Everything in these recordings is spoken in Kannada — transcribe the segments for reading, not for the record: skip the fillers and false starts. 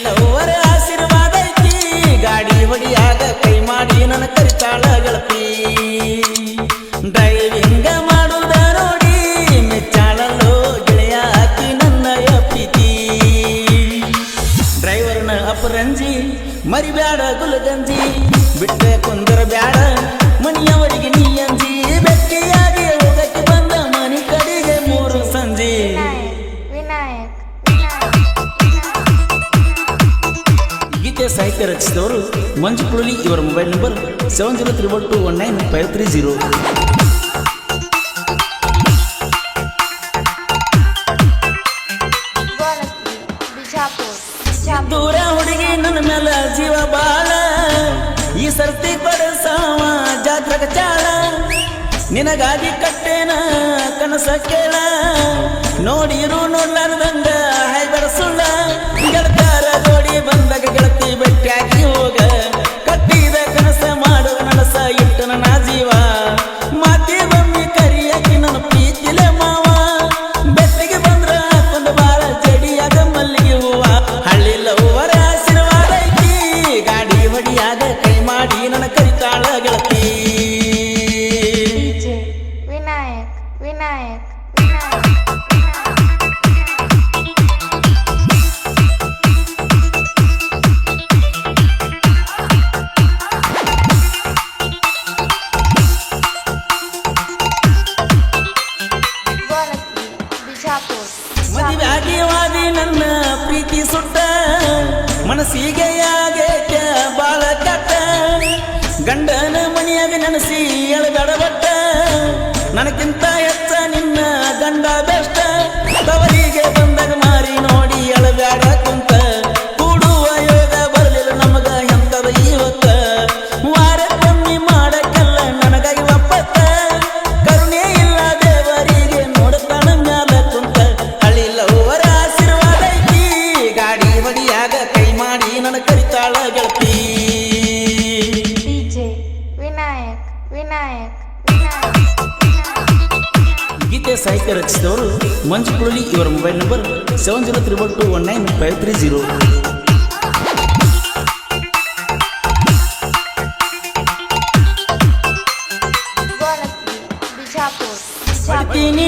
ಲವ್ವರ ಆಶೀರ್ವಾದ ಐತಿ ಗಾಡಿ ಹೊಡಿಯಾಗ ಕೈ ಮಾಡಿ ನನ್ನ ಕರಿತಾಳ ಗೆಳತಿ ಡ್ರೈವಿಂಗ ಮಾಡುವುದ ನೋಡಿ ಮೆಚ್ಚಾಳಲ್ಲೋ ಗೆಳೆಯ ಹಾಕಿ ನನ್ನ ಪ್ರೀತಿ ಡ್ರೈವರ್ನ ಅಪರಂಜಿ ಮರಿಬ್ಯಾಡ ಗುಲಗಂಜಿ ಬಿಟ್ಟೆ ಕುಂದರ ಬ್ಯಾಡ ಮನಿಯವರಿಗೆ ನೀ ಅಂಜಿ ಬೆಕ್ಕಿಯಾಗಿ ಹೋಗಕ್ಕೆ ಬಂದ ಮನಿ ಕಡೆಗೆ ಮೂರು ಸಂಜೆ ಗೀತೆ ಸಾಹಿತ್ಯ ರಚಿಸಿದವರು ಮಂಜು ಕುಳಲಿ ಇವರ ಮೊಬೈಲ್ ನಂಬರ್ 7031219530 ದೂರ ಹುಡುಗಿ ನನ್ನ ಮೇಲೆ ಜೀವ ಬಾಳ ಈ ಸರ್ತಿ ಕೊಡಸಾವ ಜಾತ್ರೆಗ ಚಾಳ ನಿನಗಾಗಿ ಕಟ್ಟೇನ ಕನಸ ಕೇಳ ನೋಡಿರು ನೋಡ್ಲಾರ್ದಂಗ ಹೈಬರ ಸುಳ್ಳ ಗೆಳತಾರ ಜೋಡಿ ಬಂದಾಗ ಗೆಳತಿ ಬೆಟ್ಟಾಗಿ ಹೋಗ ಕಟ್ಟಿದ ಕನಸ ಮಾಡು ನನಸ ಇಟ್ಟು ನನ್ನ ಜೀವ ಮಾತಿ ಬಮ್ಮಿ ಕರಿಯಾಗಿ ನನ್ನ ಪ್ರೀತಿಲೆ ಮಾವ ಬೆಟ್ಟಿಗೆ ಬಂದ್ರ ಹಾಕೊಂಡು ಬಾಳ ಜಡಿಯಾಗ ಮಲ್ಲಿಗೆ ಹೂವ ಹಳ್ಳಿ ಲವ್ವರ ಆಶೀರ್ವಾದ ಐತಿ ಗಾಡಿ ಹೊಡಿಯಾಗ ಕೈ ಮಾಡಿ ನನ್ನ ಕರಿತಾಳ ಗೆಳತಿ ಮದುವೆಯಾಗಿ ನನ್ನ ಪ್ರೀತಿ ಸುಟ್ಟ ಮನಸ್ಸಿಗೆ ಆಗೇಕ ಬಾಳ ಕಟ್ಟ ಗಂಡನ ಮನೆಯಾಗ ನೆನಸಿ ಎಳಗಡಬಟ್ಟ ನನಗಿಂತ ಹೆಚ್ಚ ನಿನ್ನ ಗಂಡ ಬೆಷ್ಟ ತವರಿಗೆ ಬಂದಾಗ ಮಾರಿ ನೋಡಿ ಎಳಬ್ಯಾಡ ಕುಂತ ಕೂಡುವ ಯೋಗ ಬರಲಿಲ್ಲ ನಮಗ ಎಂತದ ಇವತ್ತ ವಾರ ಕಮ್ಮಿ ಮಾಡಕ್ಕೆಲ್ಲ ನನಗಾಗಿ ಒಪ್ಪತ್ತ ಕರುಣೆ ಇಲ್ಲ ದೇವರಿಗೆ ನೋಡ್ತಾನ ಮ್ಯಾಲ ಕುಂತ ಹಳ್ಳಿ ಲವ್ವರ ಆಶೀರ್ವಾದ ಐತಿ ಗಾಡಿ ಹೊಡಿಯಾಗ ಕೈ ಮಾಡಿ ನನ್ನ ಕರಿತಾಳ ಗೆಳತಿ ಗೀತೆ ಸಾಹಿತ್ಯ ರಚಿಸಿದವರು ಮಂಜು ಕುಳಲಿ ಇವರ mobile number 7031219530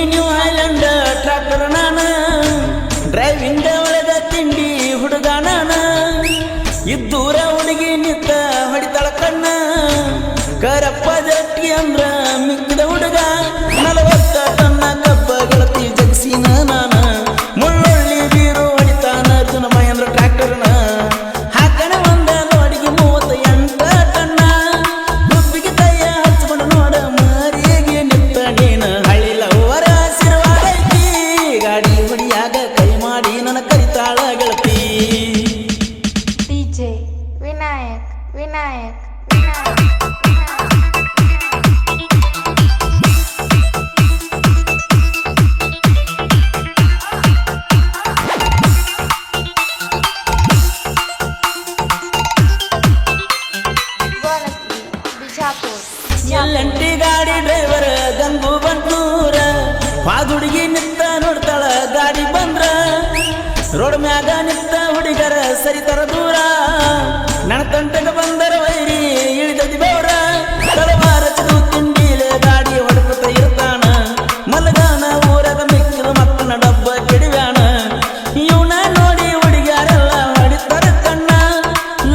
new island tractor ನಾನ ಡ್ರೈವಿಂಗ್ ಒಳಗ ತಿಂಡಿ ಹುಡುಗ ನಾನ ಇದ್ದೂರ ಹುಡುಗಿ ನಿತ್ತ ಹೊಡಿತಾಳ ಕಣ್ಣ ಕರಪ್ಪ ಜಟ್ಟಿ ಅಂದ್ರ ಮಿಕ್ಕಿದ ಹುಡುಗ 40 ಟನ್ನ ಕಬ್ಬ ಗೆಳತಿ ಜಗ್ಸಿನ ನಾನ ಮುಳ್ಳೊಳ್ಳಿ ಬೀರು ಹೊಡಿತಾನ ಅರ್ಜುನ ಮಹೇಂದ್ರ ಟ್ರಾಕ್ಟರ್ನ ಹಾಕಣ ಒಂದ ಲೋಡಿಗೆ 38 ಟನ್ನ ಗುಬ್ಬಿಗೆ ಕೈಯ ಹಚ್ಕೊಂಡು ನೋಡ ಮಾರಿಗೆ ನಿತ್ತ ನೀನ ಹಳ್ಳಿ ಲವ್ವರ ಆಶೀರ್ವಾದ ಐತಿ ಗಾಡಿ ಹೊಡಿಯಾಗ ಕೈ ಮಾಡಿ ನನ್ನ ಕರಿತಾಳ ಗೆಳತಿ ಎಲ್ಲಂಟಿ ಗಾಡಿ ಡ್ರೈವರ್ ಗಂಗು ಬಂಟ್ನೂರ ಹಾದುಡುಗಿ ನಿತ್ತ ನೋಡ್ತಾಳ ಗಾಡಿ ಬಂದ್ರ ರೋಡ್ ಮ್ಯಾಗ ನಿತ್ತ ಹುಡುಗರ ಸರಿತರ ದೂರ ನನ್ನ ತಂಟಗ ಬಂದರ ವೈರಿ ಇಳಿದದಿ ಬೇವ್ರ ತಳವಾರ ಚದು ತಿಂಡಿಲೆ ಗಾಡಿ ಹೊಡ್ಕೊತ ಇರ್ತಾನ ಮಲಗಾನ ಊರಾಗ ಮಿಕ್ಕಿದ ಮಕ್ಕಳ ಡಬ್ಬ ಕೆಡವ್ಯಾನ ಇವನ ನೋಡಿ ಹುಡುಗ್ಯಾರೆಲ್ಲ ಹೊಡಿತಾರ ಕಣ್ಣ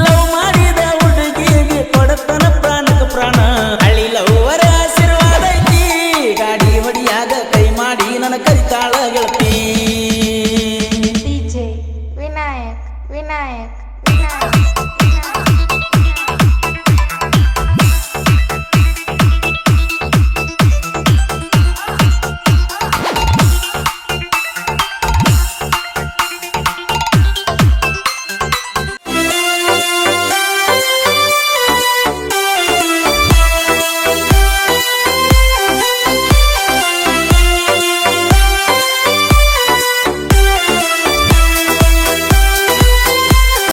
ಲವ್ ಮಾಡಿದ ಹುಡುಗಿಗೆ ಕೊಡತನ ಪ್ರಾಣಕ ಪ್ರಾಣ ಹಳ್ಳಿ ಲವ್ವರ ಆಶೀರ್ವಾದ ಐತಿ ಗಾಡಿ ಹೊಡಿಯಾಗ ಕೈ ಮಾಡಿ ನನ್ನ ಕರಿತಾಳ ಗೆಳತಿ